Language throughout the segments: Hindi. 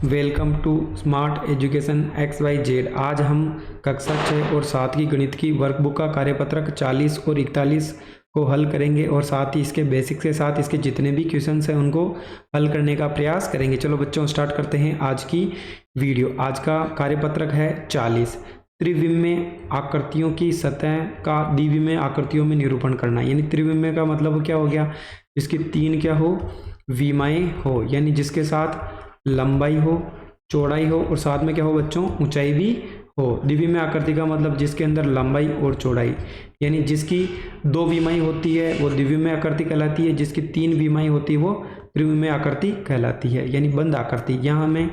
Welcome to smart education XYZ। आज हम कक्षा 6 और 7 की गणित की वर्कबुक का कार्यपत्रक 40 और 41 को हल करेंगे और साथ ही इसके बेसिक्स के साथ इसके जितने भी क्वेश्चंस हैं उनको हल करने का प्रयास करेंगे। चलो बच्चों स्टार्ट करते हैं आज की वीडियो। आज का कार्यपत्रक है 40। त्रिविमीय आकृतियों की सतह का द्विविमीय आकृतियों में निरूपण करना। यानी त्रिविमीय का मतलब क्या हो गया, जिसकी तीन क्या हो, विमाएँ हो, यानी जिसके साथ लंबाई हो, चौड़ाई हो और साथ में क्या हो बच्चों, ऊंचाई भी हो। द्विविमीय आकृति का मतलब जिसके अंदर लंबाई और चौड़ाई, यानी जिसकी दो विमाएँ होती है वो द्विविमीय आकृति कहलाती है, जिसकी तीन विमाएँ होती है वो त्रिविमीय आकृति कहलाती है, यानी बंद आकृति। यहाँ हमें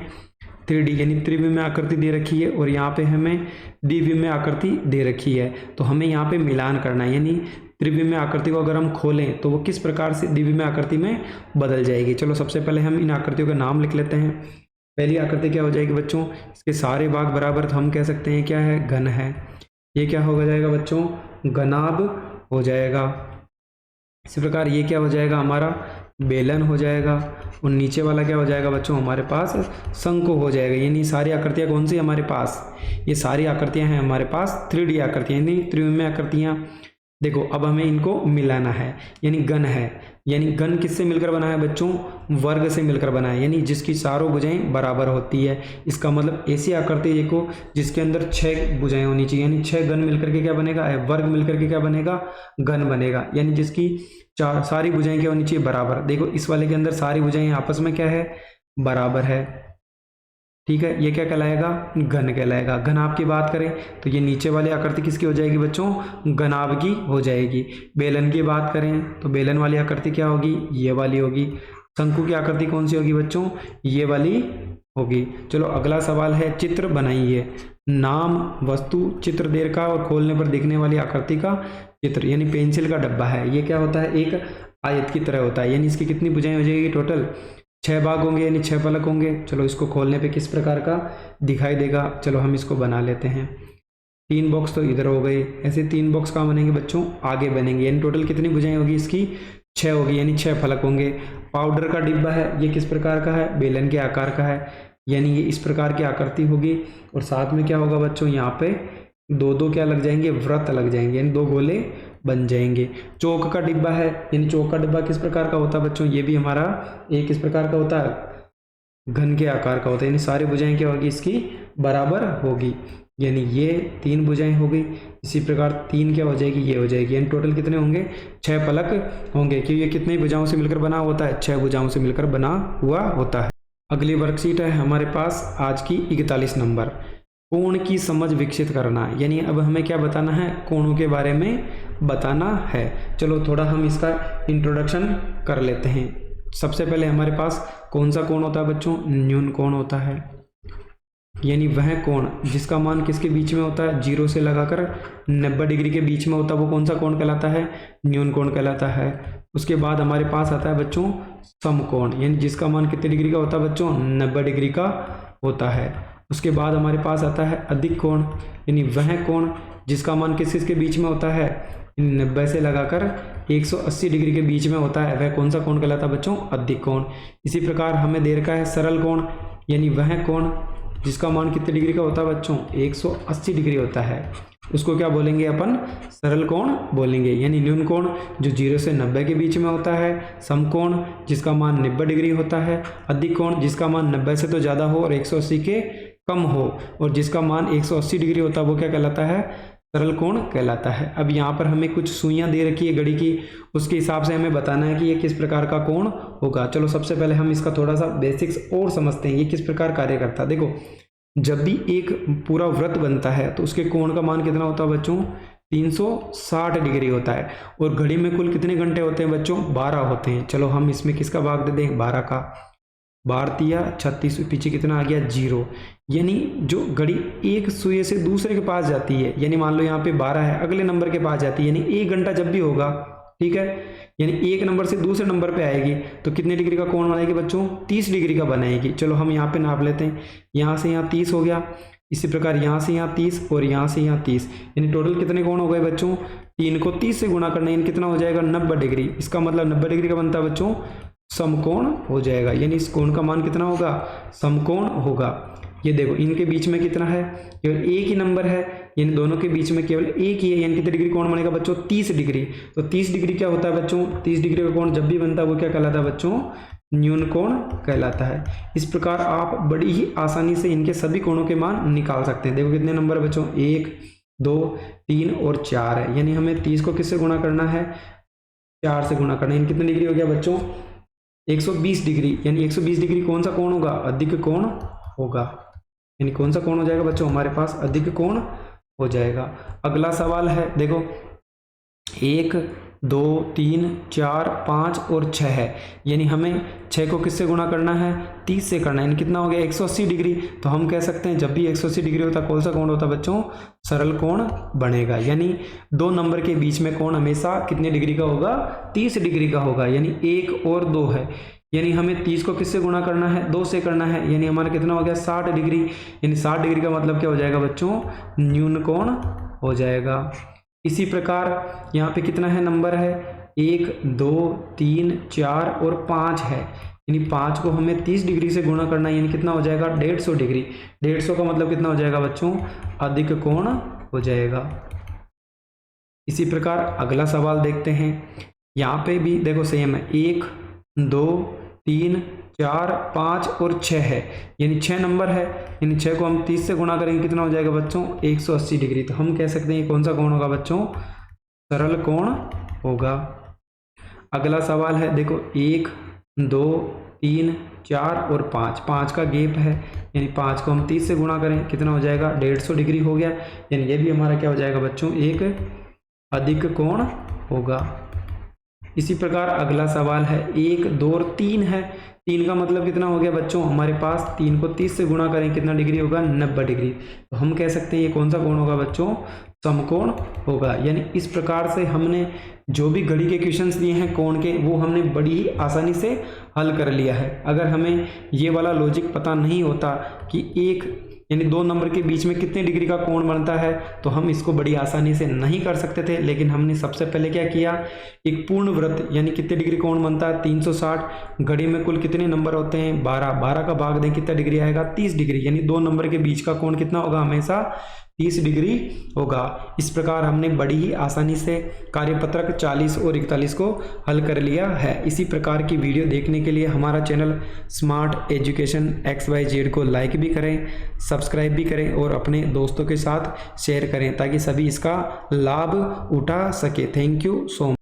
3D यानी त्रिविमीय आकृति दे रखी है और यहाँ पे हमें द्विविमीय आकृति दे रखी है, तो हमें यहाँ पे मिलान करना है। यानी त्रिविमीय आकृति को अगर हम खोलें तो वो किस प्रकार से द्विविमीय आकृति में बदल जाएगी। चलो सबसे पहले हम इन आकृतियों का नाम लिख लेते हैं। पहली आकृति क्या हो जाएगी बच्चों, इसके सारे भाग बराबर, तो हम कह सकते हैं क्या है, घन है। ये क्या हो जाएगा बच्चों, घनाभ हो जाएगा। इसी प्रकार ये क्या हो जाएगा, हमारा बेलन हो जाएगा। और नीचे वाला क्या हो जाएगा बच्चों, हमारे पास शंकु हो जाएगा। यानी सारी आकृतियाँ कौन सी हमारे पास, ये सारी आकृतियाँ हैं हमारे पास 3D आकृतियाँ, यानी त्रिविमीय आकृतियाँ। देखो अब हमें इनको मिलाना है। यानी घन है, यानी घन किससे मिलकर बना है बच्चों, वर्ग से मिलकर बना है, यानी जिसकी चारों भुजाएं बराबर होती है। इसका मतलब ऐसी आकृति देखो जिसके अंदर 6 भुजाएं होनी चाहिए, यानी 6 घन मिलकर के क्या बनेगा, वर्ग मिलकर के क्या बनेगा, घन बनेगा। यानी जिसकी सारी भुजाएं क्या होनी चाहिए, बराबर। देखो इस वाले के अंदर सारी भुजाएं आपस में क्या है, बराबर है। ठीक है, ये क्या कहलाएगा, घन कहलाएगा। घनाभ की बात करें तो ये नीचे वाली आकृति किसकी हो जाएगी बच्चों, घनाभ की हो जाएगी। बेलन की बात करें तो बेलन वाली आकृति क्या होगी, ये वाली होगी। शंकु की आकृति कौन सी होगी बच्चों, ये वाली होगी। चलो अगला सवाल है, चित्र बनाइए। नाम वस्तु चित्र देर का और खोलने पर दिखने वाली आकृति का चित्र। यानी पेंसिल का डब्बा है, ये क्या होता है, एक आयत की तरह होता है। यानी इसकी कितनी भुजाएं हो जाएगी, टोटल 6 भाग होंगे, यानी 6 फलक होंगे। चलो इसको खोलने पे किस प्रकार का दिखाई देगा, चलो हम इसको बना लेते हैं। 3 बॉक्स तो इधर हो गए, ऐसे 3 बॉक्स कहाँ बनेंगे बच्चों, आगे बनेंगे। यानी टोटल कितनी भुजाएं होगी इसकी, 6 होगी, यानी 6 फलक होंगे। पाउडर का डिब्बा है, ये किस प्रकार का है, बेलन के आकार का है, यानी ये इस प्रकार की आकृति होगी। और साथ में क्या होगा बच्चों, यहाँ पे 2-2 क्या लग जाएंगे, वृत्त लग जाएंगे, यानी 2 गोले बन जाएंगे। चौक का डिब्बा है, यानी चौक का डिब्बा किस प्रकार का होता है बच्चों, ये भी हमारा एक किस प्रकार का होता है, घन के आकार का होता है। यानी सारी भुजाएं क्या होगी इसकी, बराबर होगी। यानी ये 3 भुजाएं हो गई। इसी प्रकार 3 क्या हो जाएगी, ये हो जाएगी। यानी टोटल कितने होंगे, 6 फलक होंगे, क्योंकि ये कितनी भुजाओं से मिलकर बना होता है, 6 भुजाओं से मिलकर बना हुआ होता है। अगली वर्कशीट है हमारे पास आज की 41 नंबर, कोण की समझ विकसित करना। यानी अब हमें क्या बताना है, कोणों के बारे में बताना है। चलो थोड़ा हम इसका इंट्रोडक्शन कर लेते हैं। सबसे पहले हमारे पास कौन सा कोण होता है बच्चों, न्यून कोण होता है। यानी वह कोण जिसका मान किसके बीच में होता है, 0 से लगाकर 90 डिग्री के बीच में होता है, वो कौन सा कोण कहलाता है, न्यून कोण कहलाता है। उसके बाद हमारे पास आता है बच्चों समकोण, यानी जिसका मान कितने डिग्री का होता है बच्चों, 90 डिग्री का होता है। उसके बाद हमारे पास आता है अधिक कोण, यानी वह कोण जिसका मान किस किस के बीच में होता है, 90 से लगाकर 180 डिग्री के बीच में होता है, वह कौन सा कोण कहलाता है बच्चों, अधिक कोण। इसी प्रकार हमें दे रखा है सरल कोण, यानी वह कोण जिसका मान कितने डिग्री का होता है बच्चों, 180 डिग्री होता है, उसको क्या बोलेंगे अपन, सरल कोण बोलेंगे। यानी न्यून कोण जो 0 से 90 के बीच में होता है, समकोण जिसका मान 90 डिग्री होता है, अधिक कोण जिसका मान 90 से तो ज़्यादा हो और 180 के कम हो, और जिसका मान 180 डिग्री होता है वो क्या कहलाता है, सरल कोण कहलाता है। अब यहाँ पर हमें कुछ सुइयाँ दे रखी है घड़ी की, उसके हिसाब से हमें बताना है कि ये किस प्रकार का कोण होगा। चलो सबसे पहले हम इसका थोड़ा सा बेसिक्स और समझते हैं, ये किस प्रकार कार्य करता है। देखो जब भी एक पूरा वृत्त बनता है तो उसके कोण का मान कितना होता है बच्चों, 360 डिग्री होता है। और घड़ी में कुल कितने घंटे होते हैं बच्चों, 12 होते हैं। चलो हम इसमें किसका भाग दे दें, 12 का। 12 36, पीछे कितना आ गया, 0। यानी जो घड़ी एक सुई से दूसरे के पास जाती है, यानी मान लो यहाँ पे 12 है, अगले नंबर के पास जाती है, यानी 1 घंटा जब भी होगा, ठीक है, यानी एक नंबर से दूसरे नंबर पे आएगी तो कितने डिग्री का कोण बनाएगी बच्चों, 30 डिग्री का बनाएगी। चलो हम यहाँ पे नाप लेते हैं, यहाँ से यहाँ 30 हो गया, इसी प्रकार यहाँ से यहाँ 30 और यहाँ से यहाँ 30, यानी टोटल कितने कोण हो गए बच्चों, 3 को 30 से गुणा करना, यानी कितना हो जाएगा, 90 डिग्री। इसका मतलब 90 डिग्री का बनता है बच्चों समकोण हो जाएगा, यानी इस कोण का मान कितना होगा, समकोण होगा। ये देखो इनके बीच में कितना है, केवल एक ही नंबर है, यानी दोनों के बीच में केवल एक ही है, यानी कितने डिग्री कोण बनेगा बच्चों, 30 डिग्री। तो 30 डिग्री क्या होता है बच्चों, 30 डिग्री का कोण जब भी बनता है वो क्या कहलाता है बच्चों, न्यून कोण कहलाता है। इस प्रकार आप बड़ी ही आसानी से इनके सभी कोणों के मान निकाल सकते हैं। देखो कितने नंबर है बच्चों, 1 2 3 और 4 है, यानी हमें 30 को किससे गुणा करना है, 4 से गुणा करना है। कितने डिग्री हो गया बच्चों, 120 डिग्री, यानी 120 डिग्री कौन सा कोण होगा, अधिक कोण होगा। यानी कौन सा कोण हो जाएगा बच्चों, हमारे पास अधिक कोण हो जाएगा। अगला सवाल है, देखो 1 2 3 4 5 और 6 है, यानी हमें 6 को किससे गुणा करना है, 30 से करना है, यानी कितना हो गया 180 डिग्री। तो हम कह सकते हैं जब भी 180 डिग्री होता है कौन सा कोण होता है बच्चों, सरल कोण बनेगा। यानी दो नंबर के बीच में कोण हमेशा कितने डिग्री का होगा, 30 डिग्री का होगा। यानी 1 और 2 है, यानी हमें 30 को किससे गुणा करना है, 2 से करना है, यानी हमारा कितना हो गया 60 डिग्री। यानी 60 डिग्री का मतलब क्या हो जाएगा बच्चों, न्यून कोण हो जाएगा। इसी प्रकार यहाँ पे कितना है नंबर है, 1 2 3 4 और 5 है, यानी 5 को हमें 30 डिग्री से गुणा करना है, यानी कितना हो जाएगा 150 डिग्री। 150 का मतलब कितना हो जाएगा बच्चों, अधिक कोण हो जाएगा। इसी प्रकार अगला सवाल देखते हैं, यहाँ पे भी देखो सेम है, 1 2 3 4 5 और 6 है, यानी 6 नंबर है, यानी 6 को हम 30 से गुणा करेंगे कितना हो जाएगा बच्चों, 180 डिग्री। तो हम कह सकते हैं ये कौन सा कोण होगा बच्चों, सरल कोण होगा। अगला सवाल है, देखो 1 2 3 4 और 5, 5 का गैप है, यानी 5 को हम 30 से गुणा करें कितना हो जाएगा, 150 डिग्री हो गया। यानी ये भी हमारा क्या हो जाएगा बच्चों, एक अधिक कोण होगा। इसी प्रकार अगला सवाल है, 1 2 और 3 है, 3 का मतलब कितना हो गया बच्चों, हमारे पास 3 को 30 से गुणा करें कितना डिग्री होगा, 90 डिग्री। तो हम कह सकते हैं ये कौन सा कोण होगा बच्चों, समकोण होगा। यानी इस प्रकार से हमने जो भी घड़ी के क्वेश्चंस दिए हैं कोण के, वो हमने बड़ी ही आसानी से हल कर लिया है। अगर हमें ये वाला लॉजिक पता नहीं होता कि एक यानी दो नंबर के बीच में कितने डिग्री का कोण बनता है, तो हम इसको बड़ी आसानी से नहीं कर सकते थे। लेकिन हमने सबसे पहले क्या किया, एक पूर्ण वृत्त यानी कितने डिग्री कोण बनता है, 360, घड़ी में कुल कितने नंबर होते हैं, 12, 12 का भाग दें कितना डिग्री आएगा, 30 डिग्री, यानी दो नंबर के बीच का कोण कितना होगा, हमेशा 30 डिग्री होगा। इस प्रकार हमने बड़ी ही आसानी से कार्यपत्रक 40 और 41 को हल कर लिया है। इसी प्रकार की वीडियो देखने के लिए हमारा चैनल स्मार्ट एजुकेशन XYZ को लाइक भी करें, सब्सक्राइब भी करें और अपने दोस्तों के साथ शेयर करें ताकि सभी इसका लाभ उठा सके। Thank you so much.